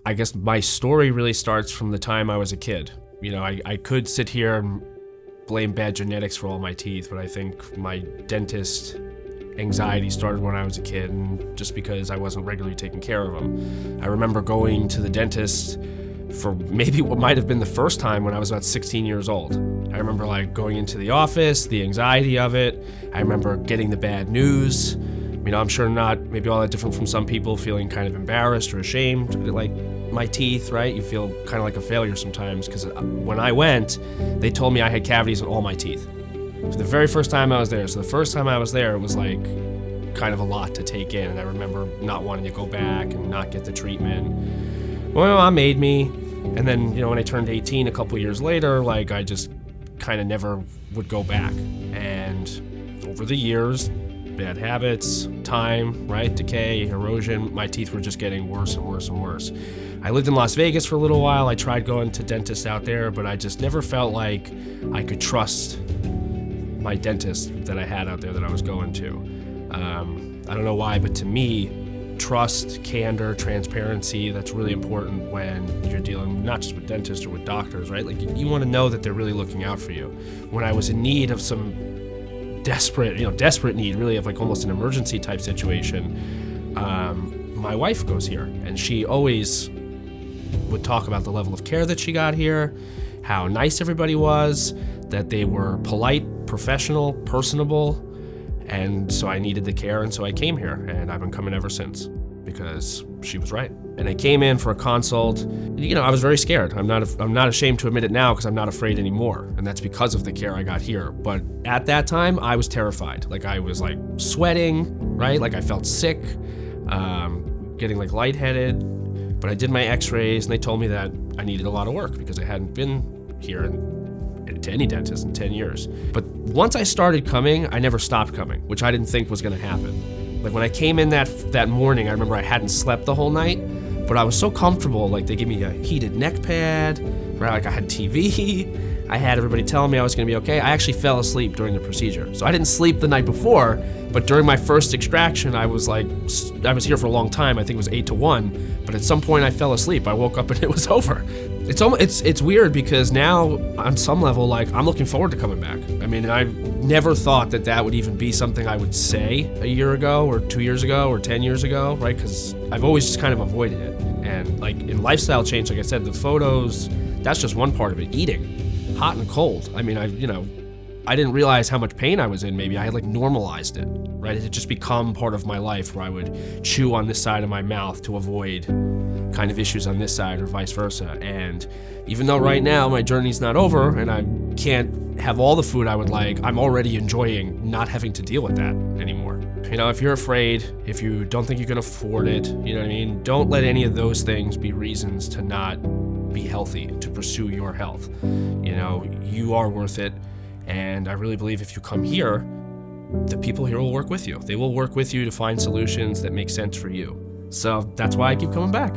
I guess my story really starts from the time I was a kid. You know, I could sit here and blame bad genetics for all my teeth, but I think my dentist anxiety started when I was a kid, and just because I wasn't regularly taking care of them. I remember going to the dentist for maybe what might have been the first time when I was about 16 years old. I remember like going into the office, the anxiety of it. I remember getting the bad news. You know, I'm sure not maybe all that different from some people, feeling kind of embarrassed or ashamed, like my teeth, right? You feel kind of like a failure sometimes, because when I went, they told me I had cavities in all my teeth. For the very first time I was there. So the first time I was there, it was like kind of a lot to take in. And I remember not wanting to go back and not get the treatment. Well, my mom made me. And then, you know, when I turned 18 a couple years later, like I just kind of never would go back. And over the years, bad habits, time, right? Decay, erosion, my teeth were just getting worse and worse and worse. I lived in Las Vegas for a little while. I tried going to dentists out there, but I just never felt like I could trust my dentist that I had out there that I was going to. I don't know why, but to me, trust, candor, transparency, that's really important when you're dealing not just with dentists or with doctors, right? Like you want to know that they're really looking out for you. When I was in need of some desperate need really of like almost an emergency type situation, my wife goes here, and she always would talk about the level of care that she got here, how nice everybody was, that they were polite, professional, personable, and so I needed the care, and so I came here, and I've been coming ever since because she was right. And I came in for a consult. You know, I was very scared. I'm not ashamed to admit it now because I'm not afraid anymore, and that's because of the care I got here. But at that time, I was terrified. Like I was like sweating, right? Like I felt sick, getting like lightheaded. But I did my x-rays, and they told me that I needed a lot of work because I hadn't been here to any dentist in 10 years. But once I started coming, I never stopped coming, which I didn't think was gonna happen. Like when I came in that morning, I remember I hadn't slept the whole night, but I was so comfortable. Like they gave me a heated neck pad, right? Like I had TV. I had everybody telling me I was gonna be okay. I actually fell asleep during the procedure. So I didn't sleep the night before, but during my first extraction, I was here for a long time. I think it was 8 to 1, but at some point I fell asleep. I woke up and it was over. It's weird because now on some level, like I'm looking forward to coming back. I mean, I never thought that would even be something I would say a year ago or 2 years ago or 10 years ago, right? Because I've always just kind of avoided it. And like in lifestyle change, like I said, the photos, that's just one part of it. Eating, hot and cold. I mean, I didn't realize how much pain I was in. Maybe I had like normalized it, right? It had just become part of my life where I would chew on this side of my mouth to avoid kind of issues on this side or vice versa. And even though right now my journey's not over and I can't have all the food I would like, I'm already enjoying not having to deal with that anymore. You know, if you're afraid, if you don't think you can afford it, you know what I mean? Don't let any of those things be reasons to not be healthy, to pursue your health. You know, you are worth it. And I really believe if you come here, the people here will work with you. They will work with you to find solutions that make sense for you. So that's why I keep coming back.